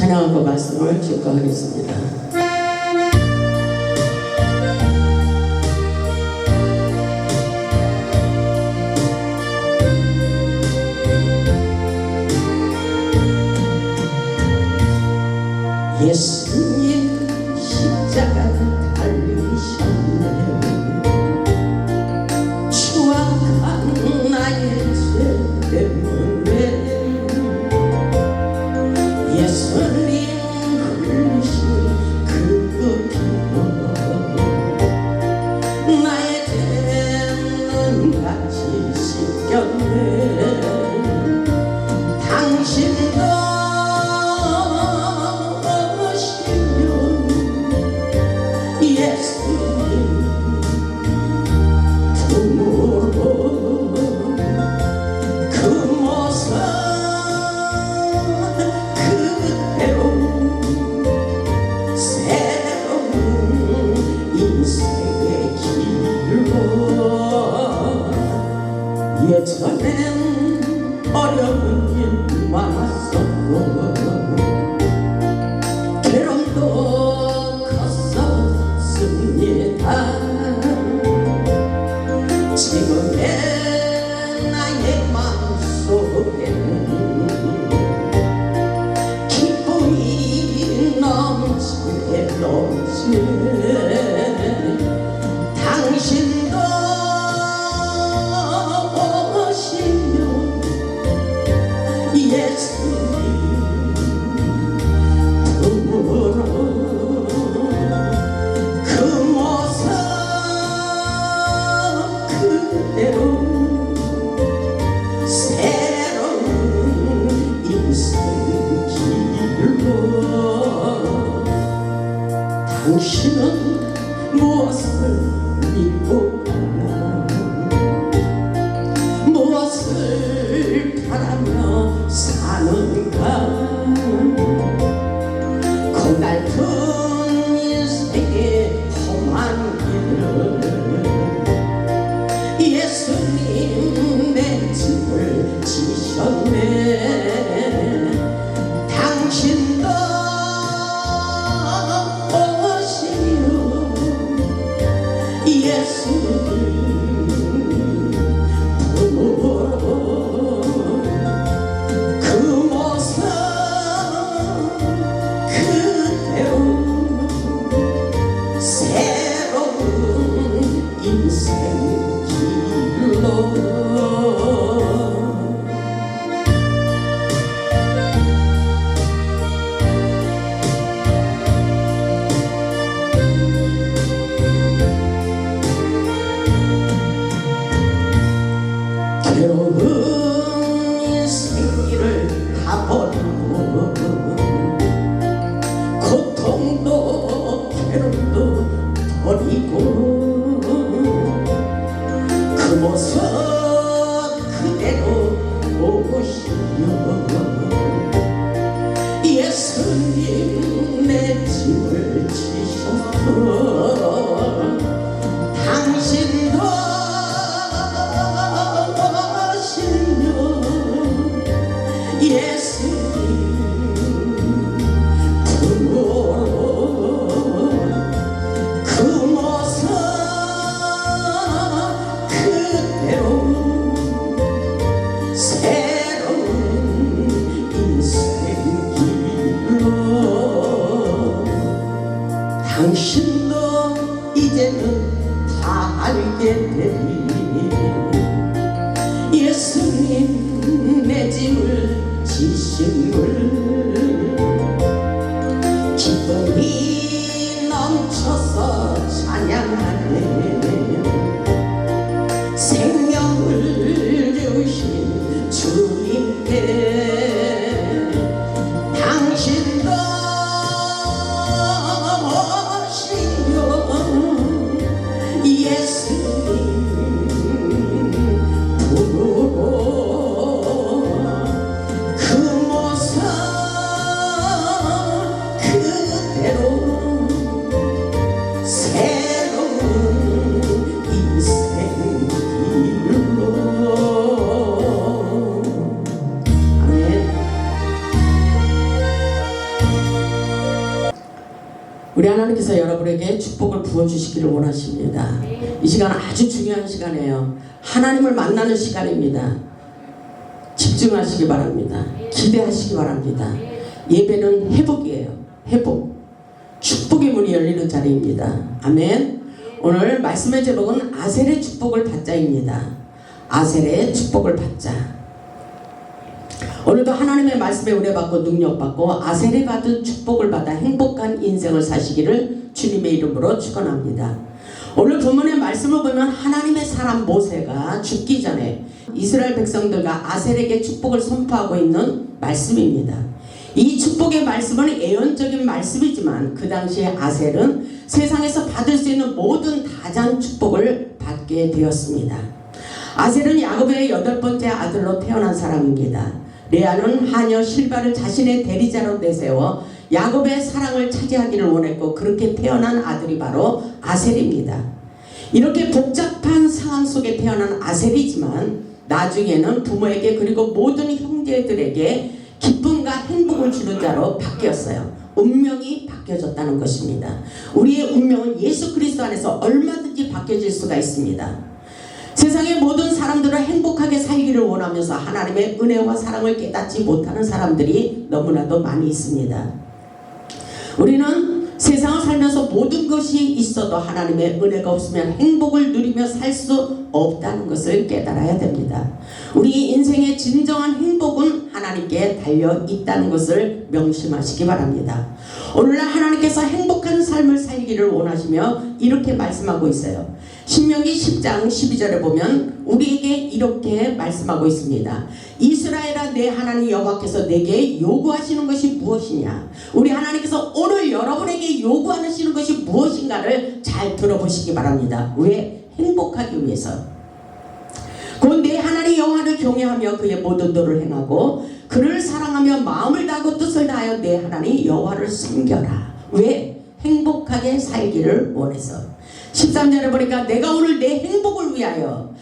찬양하고 말씀을 증거하겠습니다. 예수님 십자가 달리셨네. 추악한 나의 죄 때문에 예수님 흘리신 그 피로 나의 죄는 같이 씻겼네. 당신도 예전엔 어려운 일 많았었고 괴로움도 컸었습니다. 지금의 나의 마음속에는 기쁨이 넘치네. 당신도 당신은 무엇을 믿고 가나, 무엇을 바라며 사는가. 고달픈 인생의 험한 길을 예수님 내 짐을 지셨네. 당신도 괴로운 인생길을 다 버리고 고통도 괴로움도 버리고 그 모습 그대로 오시며 예수님 내 짐을 지셔서 당신도 당신도 이제는 다 알게 되리. 예수님 내 짐을 지심을 기쁨이 넘쳐서 찬양하네. 생명을 주신 주님께 당신도 예수님 부르고 그 모습 우리 하나님께서 여러분에게 축복을 부어주시기를 원하십니다. 이 시간 아주 중요한 시간이에요. 하나님을 만나는 시간입니다. 집중하시기 바랍니다. 기대하시기 바랍니다. 예배는 회복이에요. 회복. 축복의 문이 열리는 자리입니다. 아멘. 오늘 말씀의 제목은 아셀의 축복을 받자입니다. 아셀의 축복을 받자. 오늘도 하나님의 말씀에 은혜받고 능력받고 아셀이 받은 축복을 받아 행복한 인생을 사시기를 주님의 이름으로 축원합니다. 오늘 본문의 말씀을 보면 하나님의 사람 모세가 죽기 전에 이스라엘 백성들과 아셀에게 축복을 선포하고 있는 말씀입니다. 이 축복의 말씀은 예언적인 말씀이지만 그 당시에 아셀은 세상에서 받을 수 있는 모든 가장 축복을 받게 되었습니다. 아셀은 야곱의 8번째 아들로 태어난 사람입니다. 레아는 하녀 실바를 자신의 대리자로 내세워 야곱의 사랑을 차지하기를 원했고 그렇게 태어난 아들이 바로 아셀입니다. 이렇게 복잡한 상황 속에 태어난 아셀이지만 나중에는 부모에게 그리고 모든 형제들에게 기쁨과 행복을 주는 자로 바뀌었어요. 운명이 바뀌어졌다는 것입니다. 우리의 운명은 예수 그리스도 안에서 얼마든지 바뀌어질 수가 있습니다. 세상의 모든 사람들은 행복하게 살기를 원하면서 하나님의 은혜와 사랑을 깨닫지 못하는 사람들이 너무나도 많이 있습니다. 우리는 세상을 살면서 모든 것이 있어도 하나님의 은혜가 없으면 행복을 누리며 살 수 없다는 것을 깨달아야 됩니다. 우리 인생의 진정한 행복은 하나님께 달려 있다는 것을 명심하시기 바랍니다. 오늘날 하나님께서 행복한 삶을 살기를 원하시며 이렇게 말씀하고 있어요. 신명기 10장 12절에 보면 우리에게 이렇게 말씀하고 있습니다. 이스라엘아 내 하나님 여호와께서 내게 요구하시는 것이 무엇이냐. 우리 하나님께서 오늘 여러분에게 요구하시는 것이 무엇인가를 잘 들어보시기 바랍니다. 왜? 행복하기 위해서. 곧 내 하나님 여호와를 경외하며 그의 모든 도를 행하고 그를 사랑하며 마음을 다하고 뜻을 다하여 내 하나님 여호와를 섬겨라. 왜? 행복하게 살기를 원해서. 13절에 보니까 내가 오늘 내 행복을 위하여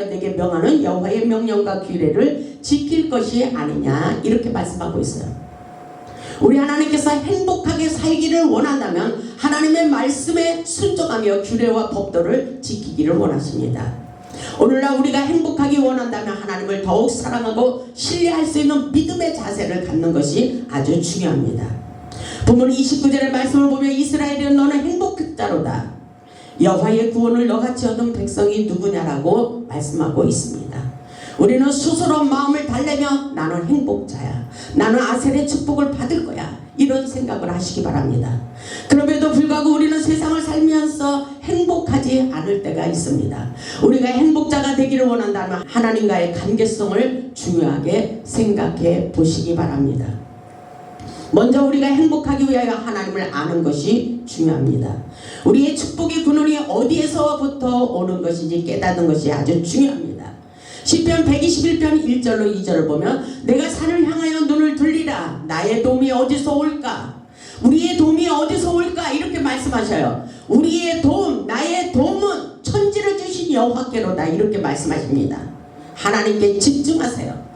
내게 명하는 여호와의 명령과 규례를 지킬 것이 아니냐 이렇게 말씀하고 있어요. 우리 하나님께서 행복하게 살기를 원한다면 하나님의 말씀에 순종하며 규례와 법도를 지키기를 원하십니다. 오늘날 우리가 행복하기 원한다면 하나님을 더욱 사랑하고 신뢰할 수 있는 믿음의 자세를 갖는 것이 아주 중요합니다. 본문 29절의 말씀을 보면 이스라엘은 너는 행복자로다. 여호와의 구원을 너같이 얻은 백성이 누구냐라고 말씀하고 있습니다. 우리는 스스로 마음을 달래며 나는 행복자야. 나는 아셀의 축복을 받을 거야. 이런 생각을 하시기 바랍니다. 그럼에도 불구하고 우리는 세상을 살면서 행복하지 않을 때가 있습니다. 우리가 행복자가 되기를 원한다면 하나님과의 관계성을 중요하게 생각해 보시기 바랍니다. 먼저 우리가 행복하기 위하여 하나님을 아는 것이 중요합니다. 우리의 축복의 근원이 어디에서부터 오는 것인지 깨닫는 것이 아주 중요합니다. 시편 121편 1절로 2절을 보면 내가 산을 향하여 눈을 들리라. 나의 도움이 어디서 올까? 우리의 도움이 어디서 올까? 이렇게 말씀하셔요. 우리의 도움, 나의 도움은 천지를 주신 여호와께로다. 이렇게 말씀하십니다. 하나님께 집중하세요.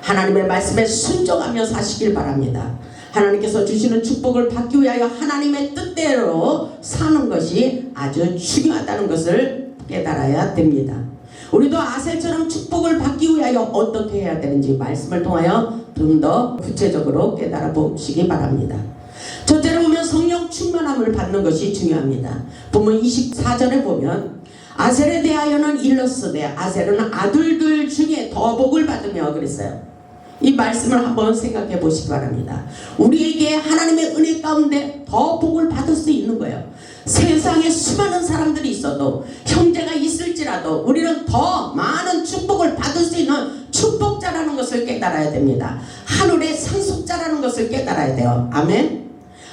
하나님의 말씀에 순종하며 사시길 바랍니다. 하나님께서 주시는 축복을 받기 위하여 하나님의 뜻대로 사는 것이 아주 중요하다는 것을 깨달아야 됩니다. 우리도 아셀처럼 축복을 받기 위하여 어떻게 해야 되는지 말씀을 통하여 좀 더 구체적으로 깨달아 보시기 바랍니다. 첫째로 보면 성령 충만함을 받는 것이 중요합니다. 본문 24절에 보면 아셀에 대하여는 일러스되 아셀은 아들들 중에 더 복을 받으며 그랬어요. 이 말씀을 한번 생각해 보시기 바랍니다. 우리에게 하나님의 은혜 가운데 더 복을 받을 수 있는 거예요. 세상에 수많은 사람들이 있어도 형제가 있을지라도 우리는 더 많은 축복을 받을 수 있는 축복자라는 것을 깨달아야 됩니다. 하늘의 상속자라는 것을 깨달아야 돼요. 아멘.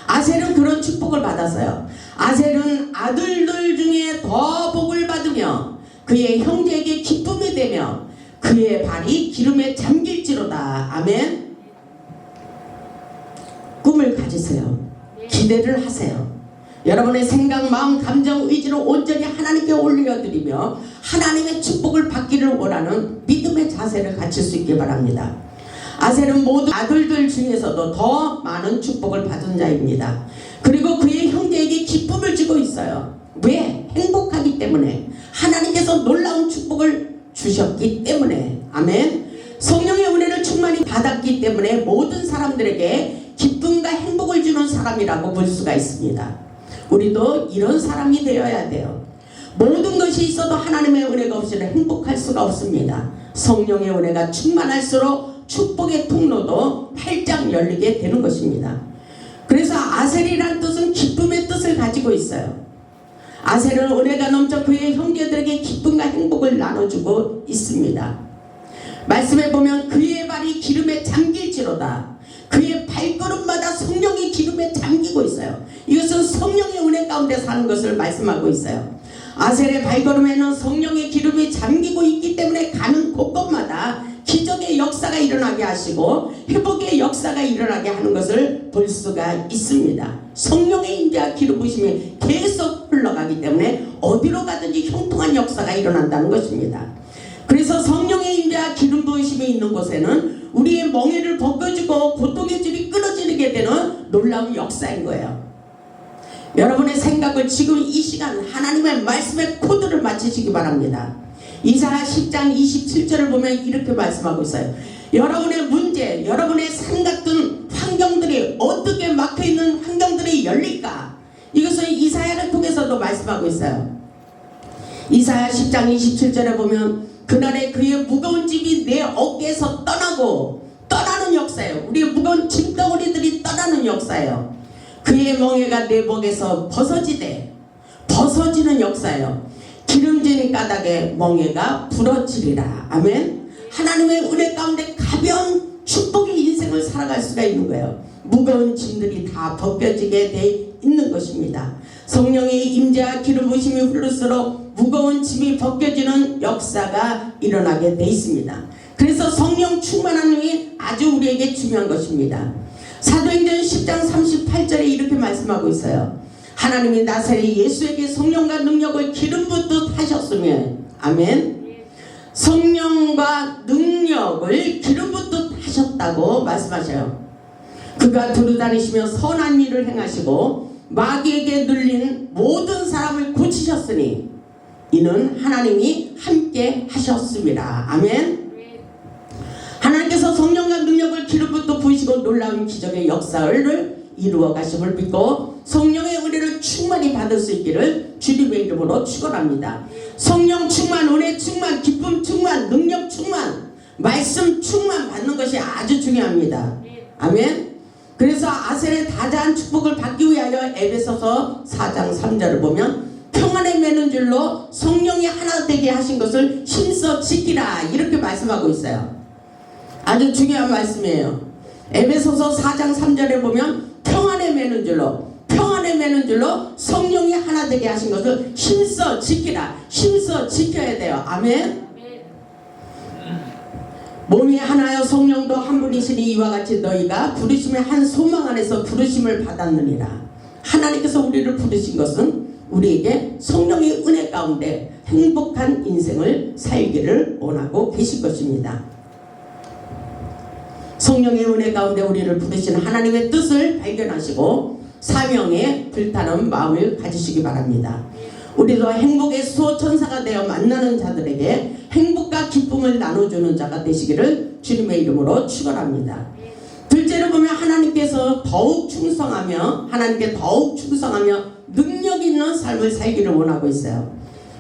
아셀은 그런 축복을 받았어요. 아셀은 아들들 중에 더 복을 받으며 그의 형제에게 기쁨이 되며 그의 발이 기름에 잠길지로다. 아멘. 꿈을 가지세요. 기대를 하세요. 여러분의 생각, 마음, 감정, 의지를 온전히 하나님께 올려드리며 하나님의 축복을 받기를 원하는 믿음의 자세를 갖출 수 있길 바랍니다. 아셀은 모든 아들들 중에서도 더 많은 축복을 받은 자입니다. 그리고 그의 형제에게 기쁨을 주고 있어요. 왜? 행복하기 때문에. 하나님께서 놀라운 축복을 주셨기 때문에. 아멘. 성령의 은혜를 충만히 받았기 때문에 모든 사람들에게 기쁨과 행복을 주는 사람이라고 볼 수가 있습니다. 우리도 이런 사람이 되어야 돼요. 모든 것이 있어도 하나님의 은혜가 없이는 행복할 수가 없습니다. 성령의 은혜가 충만할수록 축복의 통로도 활짝 열리게 되는 것입니다. 그래서 아셀이라는 뜻은 기쁨의 뜻을 가지고 있어요. 아셀은 은혜가 넘쳐 그의 형제들에게 기쁨과 행복을 나눠주고 있습니다. 말씀에 보면 그의 발이 기름에 잠길지로다. 그의 발걸음마다 성령의 기름에 잠기고 있어요. 이것은 성령의 은혜 가운데 사는 것을 말씀하고 있어요. 아셀의 발걸음에는 성령의 기름이 잠기고 있기 때문에 가는 곳곳마다 기적의 역사가 일어나게 하시고 회복의 역사가 일어나게 하는 것을 볼 수가 있습니다. 성령의 임재와 기름 부으심이 계속 흘러가기 때문에 어디로 가든지 형통한 역사가 일어난다는 것입니다. 그래서 성령의 임재와 기름 부으심이 있는 곳에는 우리의 멍에를 벗겨주고 고통의 줄이 끊어지게 되는 놀라운 역사인 거예요. 여러분의 생각을 지금 이 시간 하나님의 말씀의 코드를 맞추시기 바랍니다. 이사야 10장 27절을 보면 이렇게 말씀하고 있어요. 여러분의 문제, 여러분의 산 같은 환경들이 어떻게 막혀있는 환경들이 열릴까? 이것을 이사야를 통해서도 말씀하고 있어요. 이사야 10장 27절에 보면 그날에 그의 무거운 짐이 내 어깨에서 떠나는 역사예요. 우리의 무거운 짐덩어리들이 떠나는 역사예요. 그의 멍에가 내 목에서 벗어지는 역사예요. 기름진 까닭에 멍에가 부러지리라. 아멘. 하나님의 은혜 가운데 가벼운 축복의 인생을 살아갈 수가 있는 거예요. 무거운 짐들이 다 벗겨지게 돼 있는 것입니다. 성령의 임재와 기름 부으심이 흐를수록 무거운 짐이 벗겨지는 역사가 일어나게 돼 있습니다. 그래서 성령 충만함이 아주 우리에게 중요한 것입니다. 사도행전 10장 38절에 이렇게 말씀하고 있어요. 하나님이 나사렛 예수에게 성령과 능력을 기름 붓듯 하셨으면, 아멘. 성령과 능력을 기름 붓듯 하셨다고 말씀하셔요. 그가 두루다니시며 선한 일을 행하시고 마귀에게 눌린 모든 사람을 고치셨으니 이는 하나님이 함께 하셨습니다. 아멘. 하나님께서 성령과 능력을 기름 붓듯 부으시고 놀라운 기적의 역사를 이루어 가심을 믿고 성령의 은혜를 충만히 받을 수 있기를 주님의 이름으로 축원합니다. 성령 충만, 은혜 충만, 기쁨 충만, 능력 충만, 말씀 충만 받는 것이 아주 중요합니다. 아멘. 그래서 아셀의 다자한 축복을 받기 위하여 에베소서 4장 3절을 보면 평안에 매는 줄로 성령이 하나 되게 하신 것을 힘써 지키라 이렇게 말씀하고 있어요. 아주 중요한 말씀이에요. 에베소서 4장 3절에 보면 평안에 매는 줄로 성령이 하나 되게 하신 것을 힘써 지키라. 힘써 지켜야 돼요. 아멘. 몸이 하나여 성령도 한 분이시니 이와 같이 너희가 부르심의 한 소망 안에서 부르심을 받았느니라. 하나님께서 우리를 부르신 것은 우리에게 성령의 은혜 가운데 행복한 인생을 살기를 원하고 계신 것입니다. 성령의 은혜 가운데 우리를 부르신 하나님의 뜻을 발견하시고 사명에 불타는 마음을 가지시기 바랍니다. 우리도 행복의 수호천사가 되어 만나는 자들에게 행복과 기쁨을 나눠주는 자가 되시기를 주님의 이름으로 축원합니다. 둘째로 보면 하나님께 더욱 충성하며 능력 있는 삶을 살기를 원하고 있어요.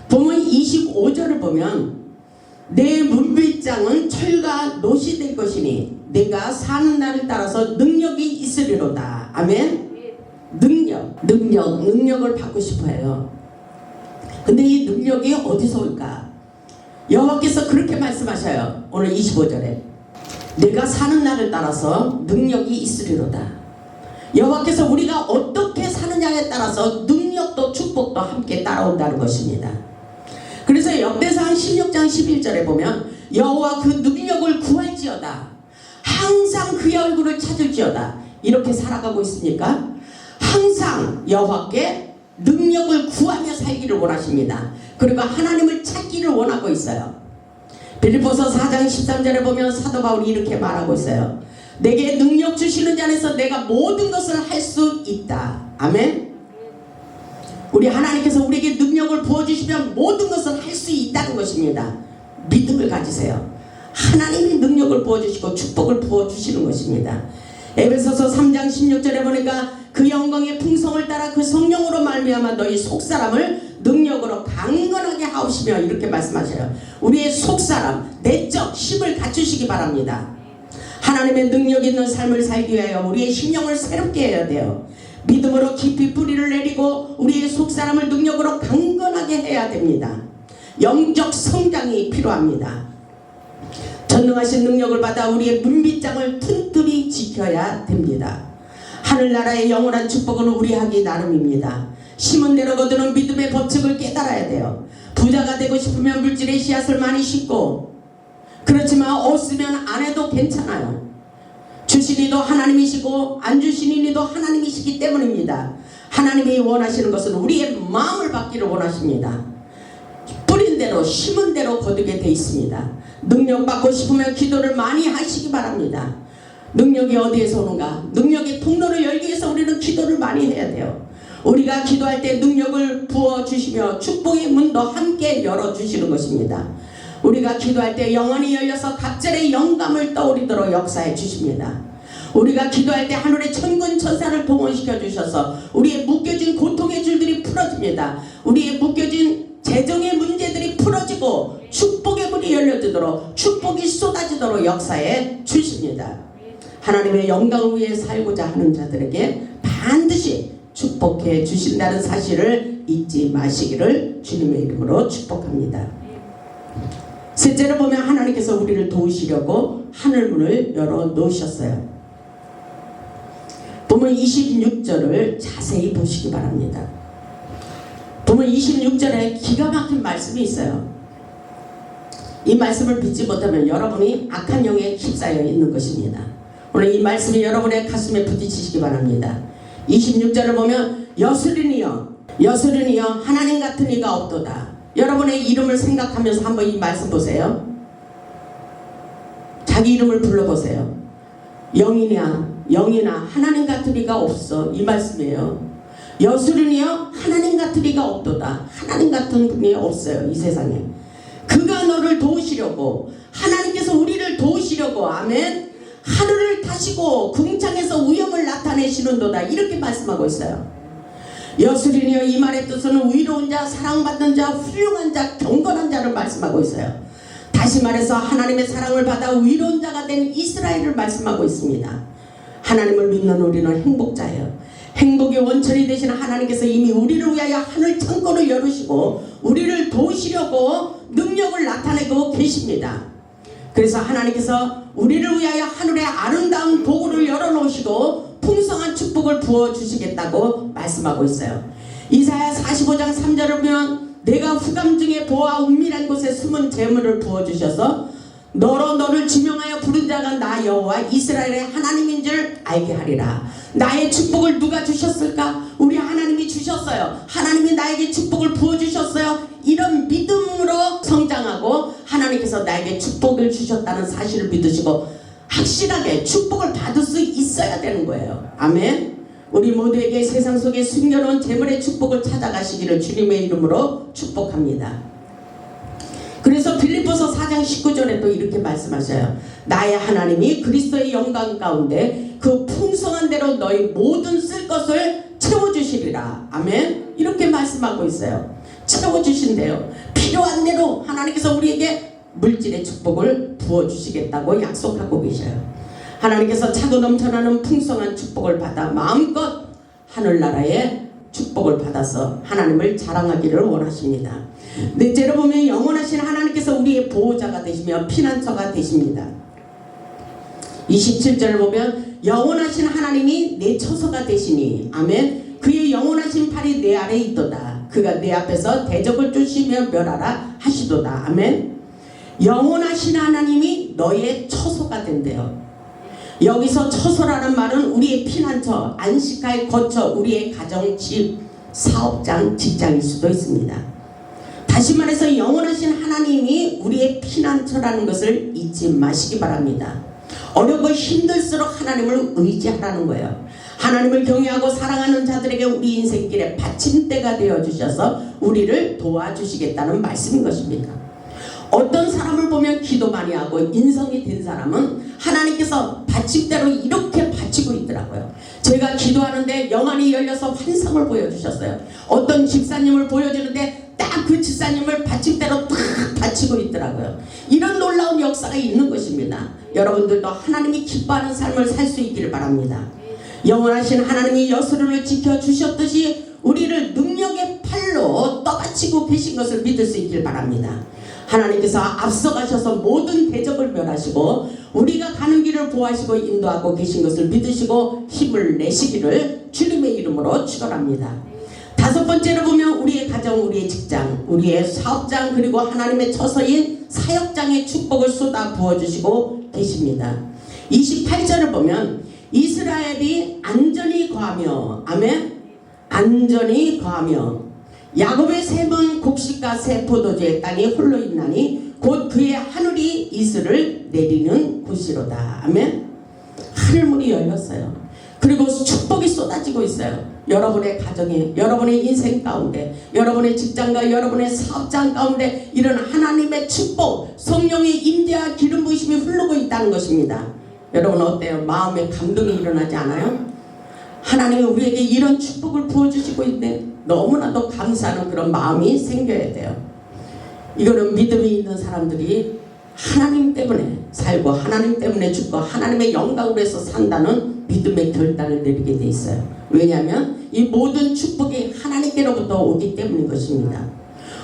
보면 25절을 보면 내 문빗장은 철과 노시 될 것이니 내가 사는 날을 따라서 능력이 있으리로다. 아멘. 능력을 받고 싶어요. 근데 이 능력이 어디서 올까? 여호와께서 그렇게 말씀하셔요. 오늘 25절에 내가 사는 날을 따라서 능력이 있으리로다. 여호와께서 우리가 어떻게 사느냐에 따라서 능력도 축복도 함께 따라온다는 것입니다. 그래서 역대상 16장 11절에 보면 여호와 그 능력을 구할지어다. 항상 그의 얼굴을 찾을지어다. 이렇게 살아가고 있습니까? 항상 여호와께 능력을 구하며 살기를 원하십니다. 그리고 하나님을 찾기를 원하고 있어요. 빌립보서 4장 13절에 보면 사도 바울이 이렇게 말하고 있어요. 내게 능력 주시는 자 안에서 내가 모든 것을 할 수 있다. 아멘. 우리 하나님께서 우리에게 능력을 부어주시면 모든 것을 할 수 있다는 것입니다. 믿음을 가지세요. 하나님이 능력을 부어주시고 축복을 부어주시는 것입니다. 에베소서 3장 16절에 보니까 그 영광의 풍성을 따라 그 성령으로 말미암아 너희 속사람을 능력으로 강건하게 하옵시며 이렇게 말씀하셔요. 우리의 속사람, 내적 힘을 갖추시기 바랍니다. 하나님의 능력 있는 삶을 살기 위하여 우리의 심령을 새롭게 해야 돼요. 믿음으로 깊이 뿌리를 내리고 우리의 속사람을 능력으로 강건하게 해야 됩니다. 영적 성장이 필요합니다. 전능하신 능력을 받아 우리의 문빗장을 튼튼히 지켜야 됩니다. 하늘나라의 영원한 축복은 우리 하기 나름입니다. 심은 대로 거두는 믿음의 법칙을 깨달아야 돼요. 부자가 되고 싶으면 물질의 씨앗을 많이 심고, 그렇지만 없으면 안 해도 괜찮아요. 주신 이도 하나님이시고 안 주신 이도 하나님이시기 때문입니다. 하나님이 원하시는 것은 우리의 마음을 받기를 원하십니다. 뿌린 대로 심은 대로 거두게 돼 있습니다. 능력 받고 싶으면 기도를 많이 하시기 바랍니다. 능력이 어디에서 오는가? 능력의 통로를 열기 위해서 우리는 기도를 많이 해야 돼요. 우리가 기도할 때 능력을 부어주시며 축복의 문도 함께 열어주시는 것입니다. 우리가 기도할 때 영안이 열려서 갑절의 영감을 떠오르도록 역사해 주십니다. 우리가 기도할 때 하늘의 천군 천사를 동원시켜 주셔서 우리의 묶여진 고통의 줄들이 풀어집니다. 우리의 묶여진 재정의 문제들이 풀어지고 축복의 문이 열려지도록, 축복이 쏟아지도록 역사해 주십니다. 하나님의 영광을 위해 살고자 하는 자들에게 반드시 축복해 주신다는 사실을 잊지 마시기를 주님의 이름으로 축복합니다. 셋째로 보면 하나님께서 우리를 도우시려고 하늘문을 열어 놓으셨어요. 보면 26절을 자세히 보시기 바랍니다. 보면 26절에 기가 막힌 말씀이 있어요. 이 말씀을 믿지 못하면 여러분이 악한 영에 휩싸여 있는 것입니다. 오늘 이 말씀이 여러분의 가슴에 부딪히시기 바랍니다. 26절을 보면 여스린이여 하나님 같은 이가 없도다. 여러분의 이름을 생각하면서 한번 이 말씀 보세요. 자기 이름을 불러보세요. 영이나 하나님 같은 이가 없어. 이 말씀이에요. 여스린이여 하나님 같은 이가 없도다. 하나님 같은 분이 없어요. 이 세상에. 그가 너를 도우시려고, 하나님께서 우리를 도우시려고, 아멘, 하늘을 타시고 궁창에서 위엄을 나타내시는도다. 이렇게 말씀하고 있어요. 여스린이여, 이 말의 뜻은 위로운 자, 사랑받는 자, 훌륭한 자, 경건한 자를 말씀하고 있어요. 다시 말해서 하나님의 사랑을 받아 위로운 자가 된 이스라엘을 말씀하고 있습니다. 하나님을 믿는 우리는 행복자예요. 행복의 원천이 되신 하나님께서 이미 우리를 위하여 하늘 창고를 열으시고 우리를 도우시려고 능력을 나타내고 계십니다. 그래서 하나님께서 우리를 위하여 하늘의 아름다운 도구를 열어놓으시고 풍성한 축복을 부어주시겠다고 말씀하고 있어요. 이사야 45장 3절을 보면 내가 후감 중에 보아 은밀한 곳에 숨은 재물을 부어주셔서 너로 너를 지명하여 부른 자가 나 여호와 이스라엘의 하나님인 줄 알게 하리라. 나의 축복을 누가 주셨을까? 우리 하나님이 주셨어요. 하나님이 나에게 축복을 부어주셨어요. 이런 믿음으로 성장하고 하나님께서 나에게 축복을 주셨다는 사실을 믿으시고 확실하게 축복을 받을 수 있어야 되는 거예요. 아멘. 우리 모두에게 세상 속에 숨겨놓은 재물의 축복을 찾아가시기를 주님의 이름으로 축복합니다. 그래서 빌립보서 4장 19절에 또 이렇게 말씀하셔요. 나의 하나님이 그리스도의 영광 가운데 그 풍성한 대로 너희 모든 쓸 것을 채워주시리라. 아멘. 이렇게 말씀하고 있어요. 채워주신대요. 필요한 대로 하나님께서 우리에게 물질의 축복을 부어주시겠다고 약속하고 계셔요. 하나님께서 차고 넘쳐나는 풍성한 축복을 받아 마음껏 하늘나라의 축복을 받아서 하나님을 자랑하기를 원하십니다. 넷째로 보면 영원하신 하나님께서 우리의 보호자가 되시며 피난처가 되십니다. 27절을 보면 영원하신 하나님이 내 처소가 되시니 아멘. 그의 영원하신 팔이 내 아래에 있도다. 그가 내 앞에서 대적을 쫓으며 멸하라 하시도다. 아멘. 영원하신 하나님이 너의 처소가 된대요. 여기서 처소라는 말은 우리의 피난처, 안식할 거처, 우리의 가정, 집, 사업장, 직장일 수도 있습니다. 다시 말해서 영원하신 하나님이 우리의 피난처라는 것을 잊지 마시기 바랍니다. 어렵고 힘들수록 하나님을 의지하라는 거예요. 하나님을 경외하고 사랑하는 자들에게 우리 인생길에 받침대가 되어주셔서 우리를 도와주시겠다는 말씀인 것입니다. 어떤 사람을 보면 기도 많이 하고 인성이 된 사람은 하나님께서 받침대로 이렇게 받치고 있더라고요. 제가 기도하는데 영안이 열려서 환상을 보여주셨어요. 어떤 집사님을 보여주는데 딱 그 집사님을 받침대로 딱 받치고 있더라고요. 이런 놀라운 역사가 있는 것입니다. 여러분들도 하나님이 기뻐하는 삶을 살 수 있기를 바랍니다. 영원하신 하나님이 여스론을 지켜주셨듯이 우리를 능력의 팔로 떠받치고 계신 것을 믿을 수 있길 바랍니다. 하나님께서 앞서가셔서 모든 대적을 멸하시고 우리가 가는 길을 보호하시고 인도하고 계신 것을 믿으시고 힘을 내시기를 주님의 이름으로 축원합니다. 다섯 번째로 보면 우리의 가정, 우리의 직장, 우리의 사업장, 그리고 하나님의 처소인 사역장의 축복을 쏟아 부어주시고 계십니다. 28절을 보면 이스라엘이 안전히 거하며, 아멘, 안전히 거하며 야곱의 샘은 곡식과 새 포도주의 땅이 홀로 있나니 곧 그의 하늘이 이슬을 내리는 곳이로다. 아멘. 하늘문이 열렸어요. 그리고 축복이 쏟아지고 있어요. 여러분의 가정에, 여러분의 인생 가운데, 여러분의 직장과 여러분의 사업장 가운데 이런 하나님의 축복, 성령의 임재와 기름 부으심이 흐르고 있다는 것입니다. 여러분 어때요? 마음에 감동이 일어나지 않아요? 하나님이 우리에게 이런 축복을 부어주시고 있네. 너무나도 감사하는 그런 마음이 생겨야 돼요. 이거는 믿음이 있는 사람들이 하나님 때문에 살고 하나님 때문에 죽고 하나님의 영광으로 해서 산다는 믿음의 결단을 내리게 돼 있어요. 왜냐하면 이 모든 축복이 하나님께로부터 오기 때문인 것입니다.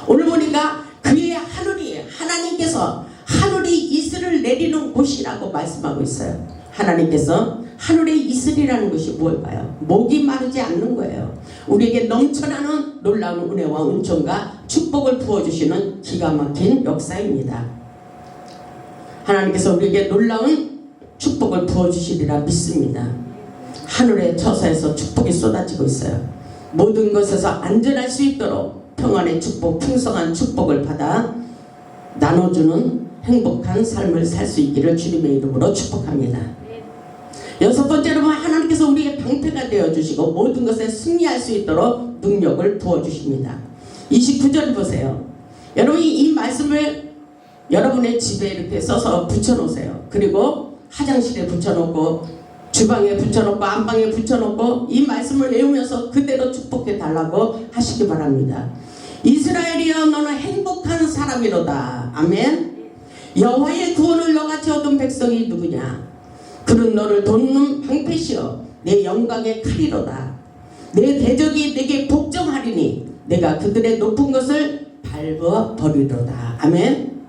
오늘 보니까 그의 하늘이, 하나님께서 하늘이 이슬을 내리는 곳이라고 말씀하고 있어요. 하나님께서 하늘의 이슬이라는 것이 뭘까요? 목이 마르지 않는 거예요. 우리에게 넘쳐나는 놀라운 은혜와 은총과 축복을 부어주시는 기가 막힌 역사입니다. 하나님께서 우리에게 놀라운 축복을 부어주시리라 믿습니다. 하늘의 처소에서 축복이 쏟아지고 있어요. 모든 것에서 안전할 수 있도록 평안의 축복, 풍성한 축복을 받아 나눠주는 행복한 삶을 살 수 있기를 주님의 이름으로 축복합니다. 여섯 번째로 하나님께서 우리의 방패가 되어주시고 모든 것에 승리할 수 있도록 능력을 부어주십니다. 29절 보세요. 여러분이 이 말씀을 여러분의 집에 이렇게 써서 붙여놓으세요. 그리고 화장실에 붙여놓고 주방에 붙여놓고 안방에 붙여놓고 이 말씀을 외우면서 그대로 축복해 달라고 하시기 바랍니다. 이스라엘이여 너는 행복한 사람이로다. 아멘. 여호와의 구원을 너같이 얻은 백성이 누구냐? 그는 너를 돕는 방패시여 내 영광의 칼이로다. 내 대적이 내게 복종하리니 내가 그들의 높은 것을 밟아버리로다. 아멘.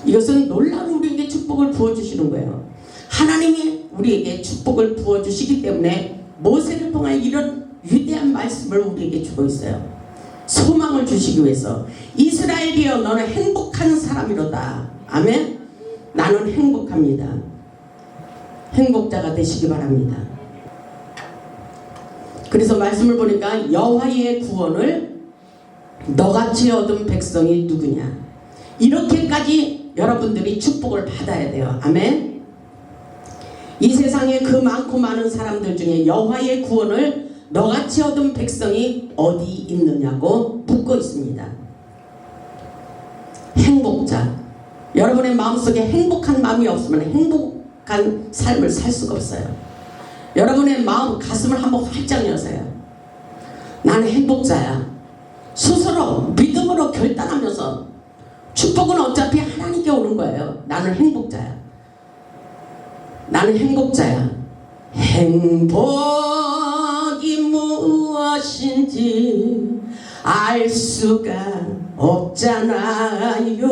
이것은 놀라운 우리에게 축복을 부어주시는 거예요. 하나님이 우리에게 축복을 부어주시기 때문에 모세를 통하여 이런 위대한 말씀을 우리에게 주고 있어요. 소망을 주시기 위해서. 이스라엘이여 너는 행복한 사람이로다. 아멘. 나는 행복합니다. 행복자가 되시기 바랍니다. 그래서 말씀을 보니까 여호와의 구원을 너같이 얻은 백성이 누구냐? 이렇게까지 여러분들이 축복을 받아야 돼요. 아멘. 이 세상에 그 많고 많은 사람들 중에 여호와의 구원을 너같이 얻은 백성이 어디 있느냐고 묻고 있습니다. 행복자. 여러분의 마음속에 행복한 마음이 없으면 행복한 삶을 살 수가 없어요. 여러분의 마음, 가슴을 한번 활짝 여세요. 나는 행복자야. 스스로 믿음으로 결단하면서 축복은 어차피 하나님께 오는 거예요. 나는 행복자야. 나는 행복자야. 행복이 무엇인지 알 수가 없잖아요.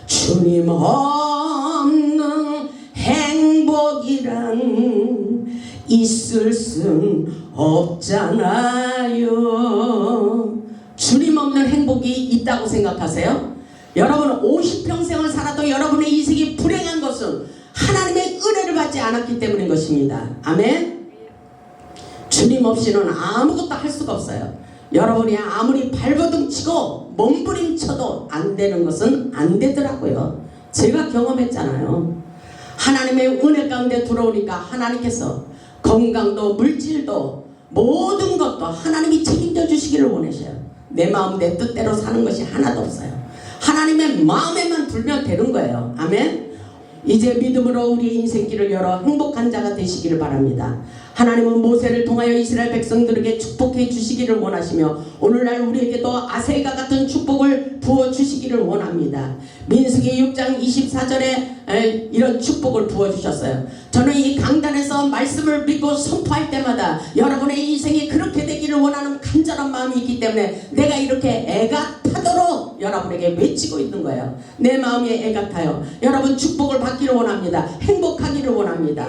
주님 없는 행복이란 있을 순 없잖아요. 주님 없는 행복이 있다고 생각하세요? 여러분 50평생을 살아도 여러분의 인생이 불행한 것은 하나님의 은혜를 받지 않았기 때문인 것입니다. 아멘. 주님 없이는 아무것도 할 수가 없어요. 여러분이 아무리 발버둥 치고 몸부림쳐도 안 되는 것은 안 되더라고요. 제가 경험했잖아요. 하나님의 은혜 가운데 들어오니까 하나님께서 건강도 물질도 모든 것도 하나님이 책임져 주시기를 원하셔요. 내 마음 내 뜻대로 사는 것이 하나도 없어요. 하나님의 마음에만 들면 되는 거예요. 아멘. 이제 믿음으로 우리의 인생길을 열어 행복한 자가 되시기를 바랍니다. 하나님은 모세를 통하여 이스라엘 백성들에게 축복해 주시기를 원하시며 오늘날 우리에게도 아셀과 같은 축복을 부어 주시기를 원합니다. 민수기 6장 24절에 이런 축복을 부어 주셨어요. 저는 이 강단에서 말씀을 믿고 선포할 때마다 여러분의 인생이 그렇게 되기를 원하는 간절한 마음이 있기 때문에 내가 이렇게 애가 타도록 여러분에게 외치고 있는 거예요. 내 마음이 애가 타요. 여러분 축복을 받기를 원합니다. 행복하기를 원합니다.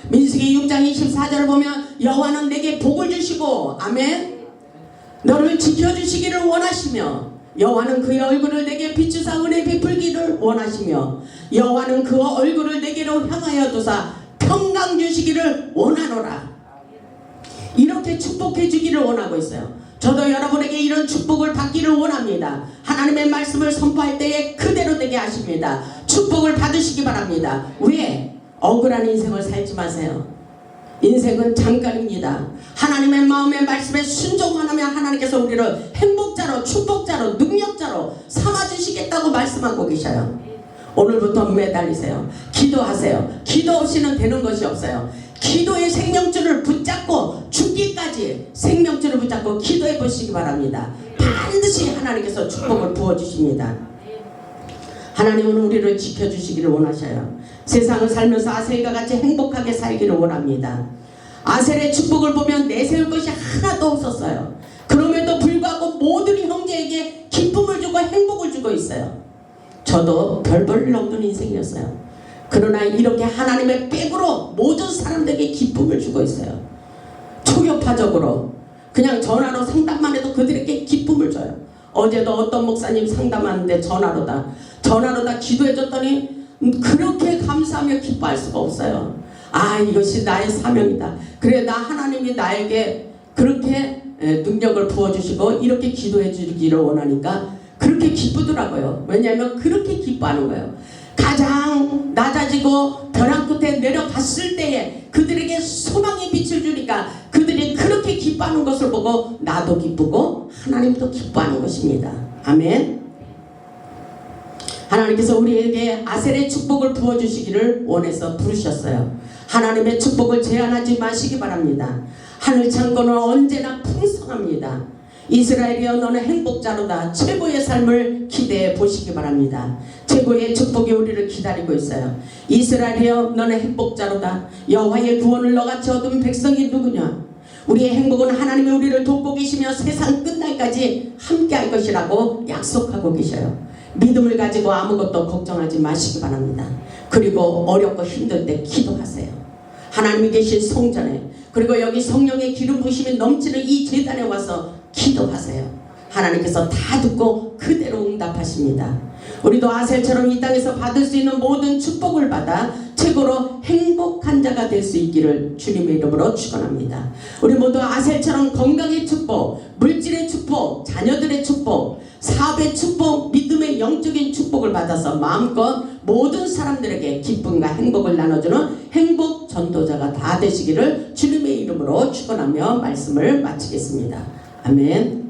민수기 6장 24절을 보면 여호와는 내게 복을 주시고 아멘 너를 지켜주시기를 원하시며 여호와는 그의 얼굴을 내게 비추사 은혜 베풀기를 원하시며 여호와는 그 얼굴을 내게로 향하여 두사 평강 주시기를 원하노라. 이렇게 축복해 주기를 원하고 있어요. 저도 여러분에게 이런 축복을 받기를 원합니다. 하나님의 말씀을 선포할 때에 그대로 되게 하십니다. 축복을 받으시기 바랍니다. 왜? 억울한 인생을 살지 마세요. 인생은 잠깐입니다. 하나님의 마음의 말씀에 순종만 하면 하나님께서 우리를 행복자로 축복자로 능력자로 삼아주시겠다고 말씀하고 계셔요. 오늘부터 매달리세요. 기도하세요. 기도 없이는 되는 것이 없어요. 기도의 생명줄을 붙잡고 죽기까지 생명줄을 붙잡고 기도해 보시기 바랍니다. 반드시 하나님께서 축복을 부어주십니다. 하나님은 우리를 지켜주시기를 원하셔요. 세상을 살면서 아셀과 같이 행복하게 살기를 원합니다. 아셀의 축복을 보면 내세울 것이 하나도 없었어요. 그럼에도 불구하고 모든 형제에게 기쁨을 주고 행복을 주고 있어요. 저도 별 볼 일 없는 인생이었어요. 그러나 이렇게 하나님의 백으로 모든 사람들에게 기쁨을 주고 있어요. 초교파적으로 그냥 전화로 상담만 해도 그들에게 기쁨을 줘요. 어제도 어떤 목사님 상담하는데 전화로 다 기도해줬더니 그렇게 감사하며 기뻐할 수가 없어요. 아, 이것이 나의 사명이다. 그래, 나 하나님이 나에게 그렇게 능력을 부어주시고 이렇게 기도해 주기를 원하니까 그렇게 기쁘더라고요. 왜냐하면 그렇게 기뻐하는 거예요. 가장 낮아지고 벼랑 끝에 내려갔을 때에 그들에게 소망의 빛을 주니까 그들이 그렇게 기뻐하는 것을 보고 나도 기쁘고 하나님도 기뻐하는 것입니다. 아멘. 하나님께서 우리에게 아셀의 축복을 부어주시기를 원해서 부르셨어요. 하나님의 축복을 제한하지 마시기 바랍니다. 하늘 창고는 언제나 풍성합니다. 이스라엘이여 너는 행복자로다. 최고의 삶을 기대해 보시기 바랍니다. 최고의 축복이 우리를 기다리고 있어요. 이스라엘이여 너는 행복자로다. 여호와의 구원을 너같이 얻은 백성이 누구냐. 우리의 행복은 하나님이 우리를 돕고 계시며 세상 끝날까지 함께할 것이라고 약속하고 계셔요. 믿음을 가지고 아무것도 걱정하지 마시기 바랍니다. 그리고 어렵고 힘들 때 기도하세요. 하나님이 계신 성전에 그리고 여기 성령의 기름 부으심이 넘치는 이 제단에 와서 기도하세요. 하나님께서 다 듣고 그대로 응답하십니다. 우리도 아셀처럼 이 땅에서 받을 수 있는 모든 축복을 받아 최고로 행복한 자가 될 수 있기를 주님의 이름으로 축원합니다. 우리 모두 아셀처럼 건강의 축복, 물질의 축복, 자녀들의 축복, 사업의 축복, 믿음의 영적인 축복을 받아서 마음껏 모든 사람들에게 기쁨과 행복을 나눠주는 행복 전도자가 다 되시기를 주님의 이름으로 축원하며 말씀을 마치겠습니다. 아멘.